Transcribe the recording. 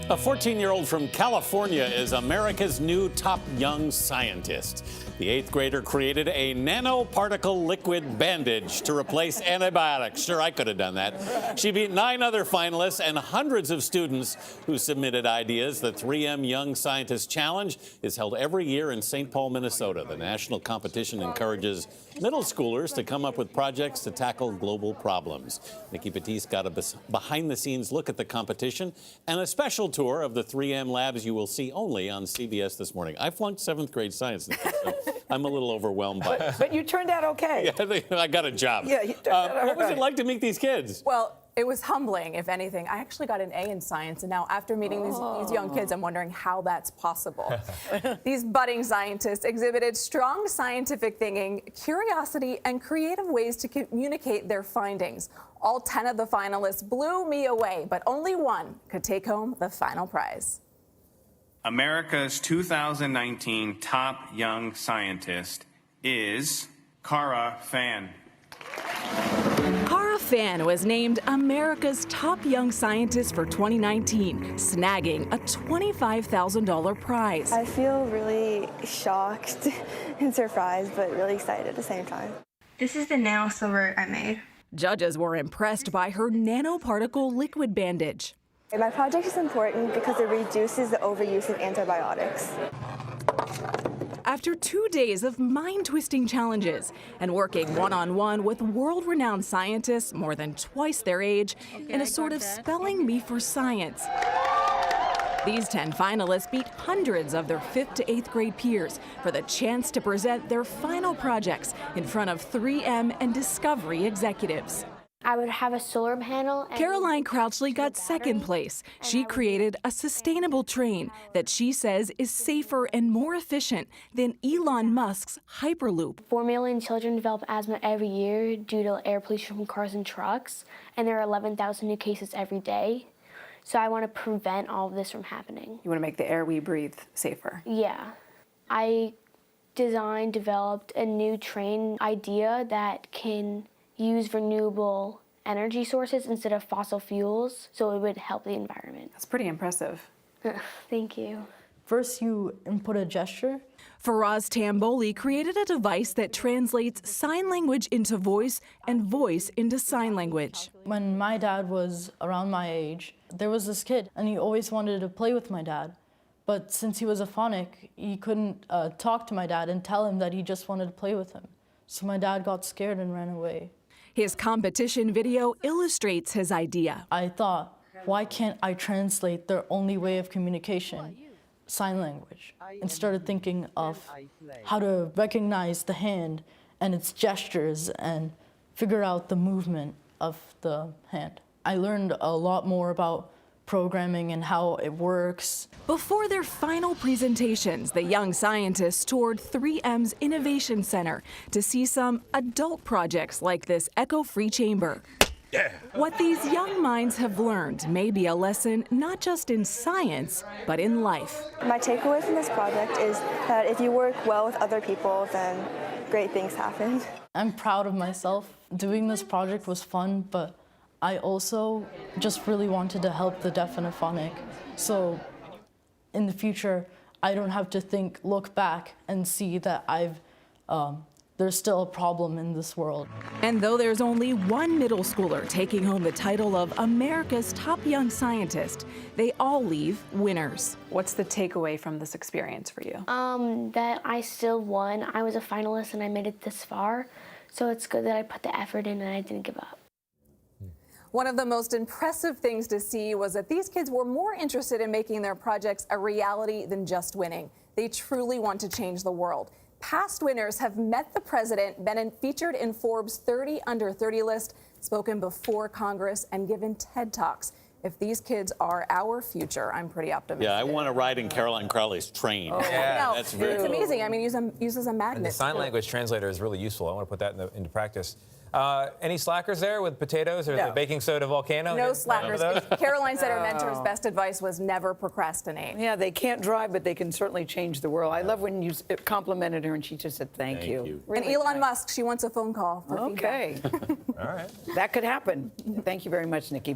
A 14-year-old from California is America's new top young scientist. The 8th grader created a nanoparticle liquid bandage to replace antibiotics. Sure, I could have done that. She beat 9 other finalists and hundreds of students who submitted ideas. The 3M Young Scientist Challenge is held every year in St. Paul, Minnesota. The national competition encourages middle schoolers to come up with projects to tackle global problems. Nikki Battiste got a behind-the-scenes look at the competition and a special tour of the 3M labs you will see only on CBS this morning. I flunked 7th grade science, Nikki, so I'm a little overwhelmed by it. But you turned out okay. Yeah, I got a job. Yeah, you turned out all What was right. it like to meet these kids? Well, it was humbling, if anything. I actually got an A in science, and now after meeting these young kids, I'm wondering how that's possible. These budding scientists exhibited strong scientific thinking, curiosity, and creative ways to communicate their findings. All 10 of the finalists blew me away, but only one could take home the final prize. America's 2019 top young scientist is Cara Fan. Cara Fan was named America's top young scientist for 2019, snagging a $25,000 prize. I feel really shocked and surprised, but really excited at the same time. This is the nano silver I made. Judges were impressed by her nanoparticle liquid bandage. My project is important because it reduces the overuse of antibiotics. After 2 days of mind-twisting challenges and working one-on-one with world-renowned scientists more than twice their age in a sort of spelling bee for science, these 10 finalists beat hundreds of their 5th to 8th grade peers for the chance to present their final projects in front of 3M and Discovery executives. I would have a solar panel. Caroline Crouchley got 2nd place. She created a sustainable train that she says is safer and more efficient than Elon Musk's Hyperloop. 4 million children develop asthma every year due to air pollution from cars and trucks, and there are 11,000 new cases every day. So I want to prevent all of this from happening. You want to make the air we breathe safer. Yeah. I developed a new train idea that can use renewable energy sources instead of fossil fuels, so it would help the environment. That's pretty impressive. Thank you. First, you input a gesture. Faraz Tamboli created a device that translates sign language into voice and voice into sign language. When my dad was around my age, there was this kid, and he always wanted to play with my dad. But since he was aphonic, he couldn't talk to my dad and tell him that he just wanted to play with him. So my dad got scared and ran away. His competition video illustrates his idea. I thought, why can't I translate their only way of communication, sign language, and started thinking of how to recognize the hand and its gestures and figure out the movement of the hand. I learned a lot more about programming and how it works. Before their final presentations, the young scientists toured 3M's Innovation Center to see some adult projects like this eco-free chamber. Yeah. What these young minds have learned may be a lesson not just in science, but in life. My takeaway from this project is that if you work well with other people, then great things happen. I'm proud of myself. Doing this project was fun, but I also just really wanted to help the deaf and aphonic. So in the future, I don't have to look back and see that there's still a problem in this world. And though there's only one middle schooler taking home the title of America's top young scientist, they all leave winners. What's the takeaway from this experience for you? That I still won. I was a finalist and I made it this far, so it's good that I put the effort in and I didn't give up. One of the most impressive things to see was that these kids were more interested in making their projects a reality than just winning. They truly want to change the world. Past winners have met the president, been featured in Forbes' 30 Under 30 list, spoken before Congress, and given TED Talks. If these kids are our future, I'm pretty optimistic. Yeah, I want to ride in Caroline Crowley's train. Oh, yeah. No, That's very it's cool. amazing. I mean, uses a magnet. And the sign language translator is really useful. I want to put that into practice. Any slackers there with potatoes or the baking soda volcano? No slackers. Caroline said her mentor's best advice was never procrastinate. Yeah, they can't drive, but they can certainly change the world. I love when you complimented her and she just said thank you. And Really Elon nice. Musk, she wants a phone call for feedback. Okay. All right. That could happen. Thank you very much, Nikki.